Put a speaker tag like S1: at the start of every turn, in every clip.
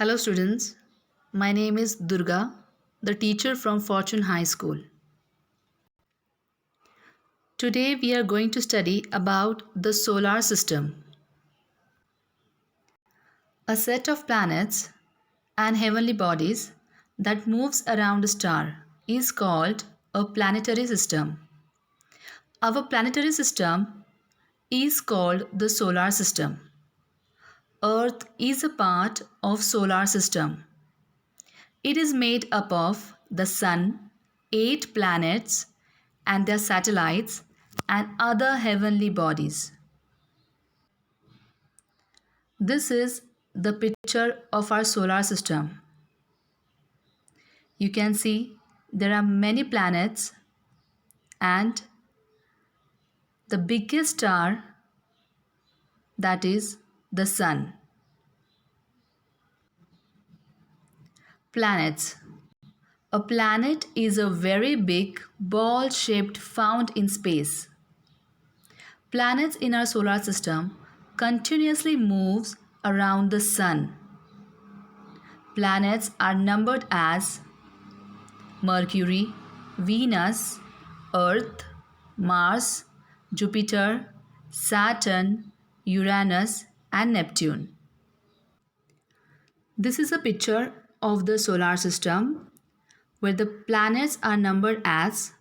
S1: Hello students, my name is Durga, the teacher from Fortune High School. Today we are going to study about the solar system. A set of planets and heavenly bodies that moves around a star is called a planetary system. Our planetary system is called the solar system. Earth is a part of solar system. It is made up of the Sun, 8 planets and their satellites, and other heavenly bodies. This is the picture of our solar system. You can see there are many planets and the biggest star, that is the Sun. Planets. A planet is a very big ball shaped found in space. Planets in our solar system continuously moves around the Sun. Planets are numbered as Mercury, Venus, Earth, Mars, Jupiter, Saturn, Uranus, and Neptune. This is a picture of the solar system where the planets are numbered as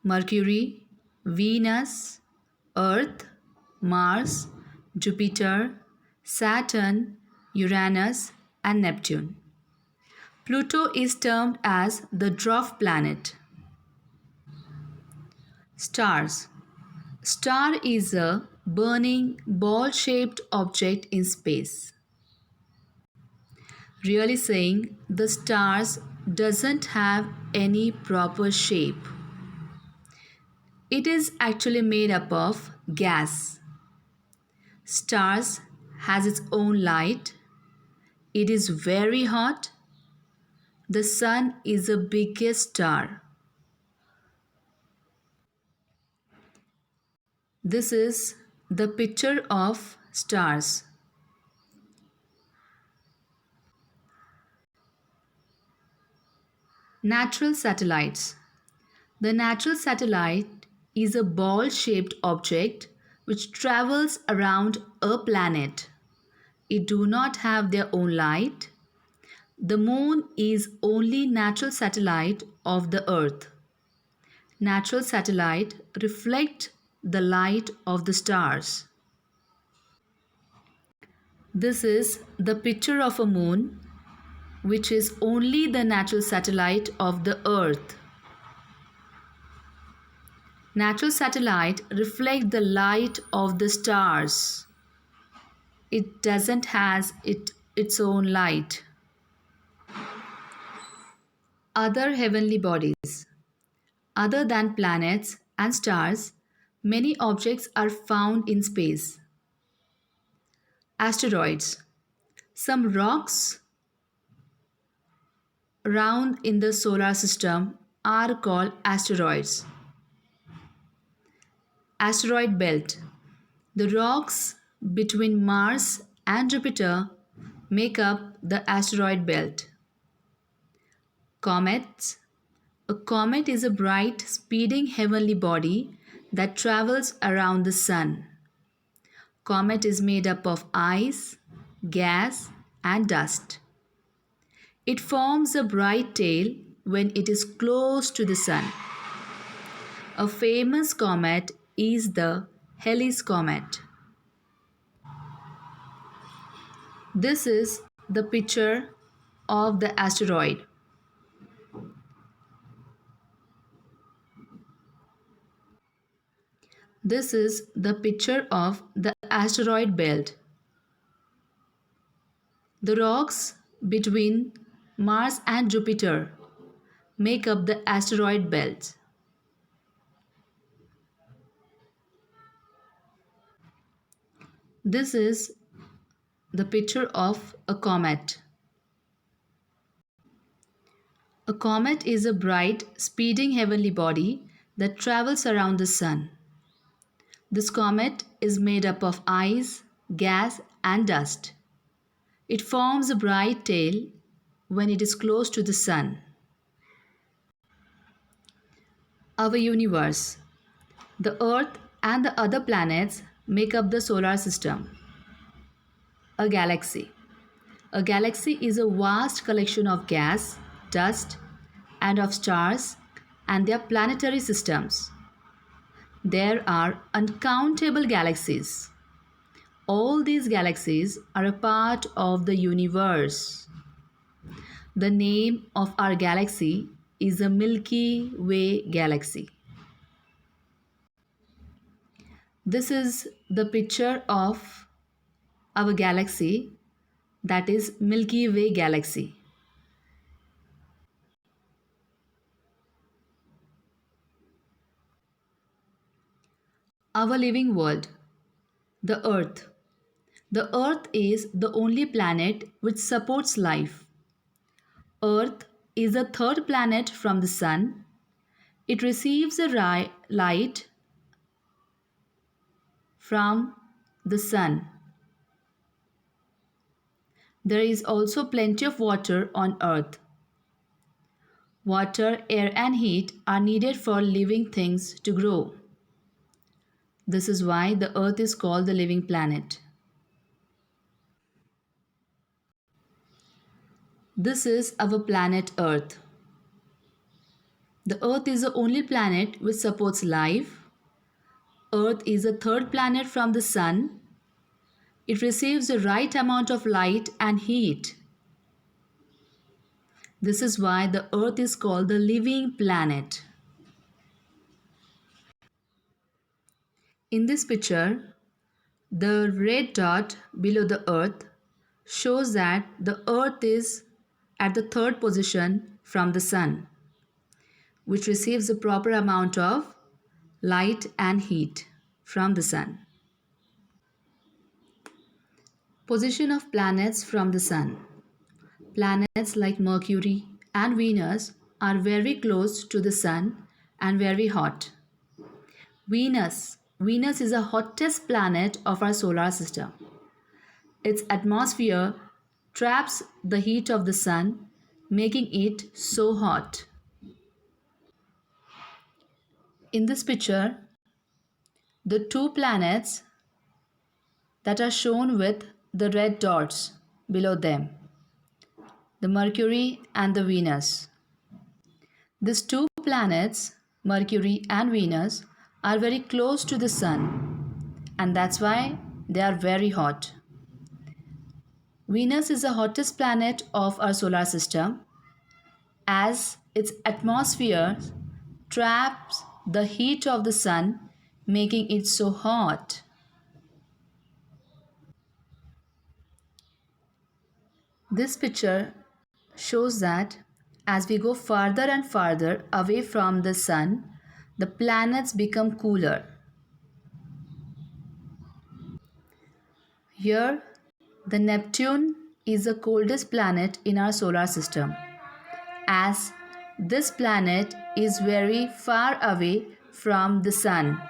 S1: Mercury, Venus, Earth, Mars, Jupiter, Saturn, Uranus, and Neptune. Pluto is termed as the dwarf planet. Stars. Star is a burning ball-shaped object in space. Really saying the stars doesn't have any proper shape. It is actually made up of gas. Stars has its own light. It is very hot. The Sun is the biggest star. This is the picture of stars. Natural satellites. The natural satellite is a ball-shaped object which travels around a planet. It do not have their own light. The moon is only natural satellite of the earth. Natural satellite reflect the light of the stars. This is the picture of a moon which is only the natural satellite of the earth. Natural satellite reflect the light of the stars. It doesn't has its own light. Other heavenly bodies. Other than planets and stars, many objects are found in space. Asteroids. Some rocks around in the solar system are called asteroids. Asteroid belt. The rocks between Mars and Jupiter make up the asteroid belt. Comets. A comet is a bright, speeding heavenly body that travels around the sun. Comet is made up of ice, gas, and dust. It forms a bright tail when it is close to the sun. A famous comet is the Halley's Comet. This is the picture of the asteroid. This is the picture of the asteroid belt. The rocks between Mars and Jupiter make up the asteroid belt. This is the picture of a comet. A comet is a bright, speeding heavenly body that travels around the sun. This comet is made up of ice, gas, and dust. It forms a bright tail when it is close to the sun. Our universe. The Earth and the other planets make up the solar system. A galaxy. A galaxy is a vast collection of gas, dust, and of stars and their planetary systems. There are uncountable galaxies. All these galaxies are a part of the universe. The name of our galaxy is the Milky Way galaxy. This is the picture of our galaxy, that is Milky Way galaxy. Our living world, the Earth. The Earth is the only planet which supports life. Earth is the third planet from the Sun. It receives the light from the Sun. There is also plenty of water on Earth. Water, air, and heat are needed for living things to grow. This is why the Earth is called the living planet. This is our planet Earth. The Earth is the only planet which supports life. Earth is the third planet from the Sun. It receives the right amount of light and heat. This is why the Earth is called the living planet. In this picture, the red dot below the Earth shows that the Earth is at the third position from the Sun, which receives the proper amount of light and heat from the Sun. Position of planets from the Sun. Planets like Mercury and Venus are very close to the Sun and very hot. Venus is the hottest planet of our solar system. Its atmosphere traps the heat of the Sun, making it so hot. In this picture, the two planets that are shown with the red dots below them, the Mercury and the Venus. These two planets, Mercury and Venus, are very close to the Sun, and that's why they are very hot. Venus is the hottest planet of our solar system, as its atmosphere traps the heat of the Sun, making it so hot. This picture shows that as we go farther and farther away from the Sun, the planets become cooler. Here, the Neptune is the coldest planet in our solar system, as this planet is very far away from the Sun.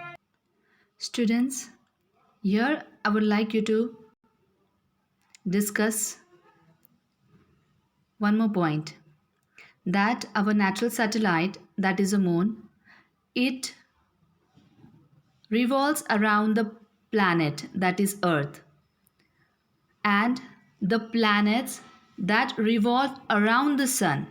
S1: Students, here I would like you to discuss one more point, that our natural satellite, that is the moon, it revolves around the planet, that is Earth, and the planets that revolve around the Sun.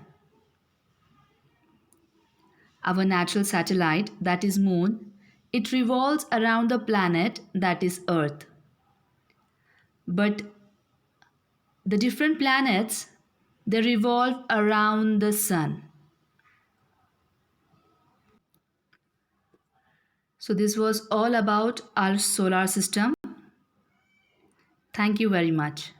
S1: Our natural satellite, that is moon, it revolves around the planet, that is Earth. But the different planets, they revolve around the Sun. So this was all about our solar system. Thank you very much.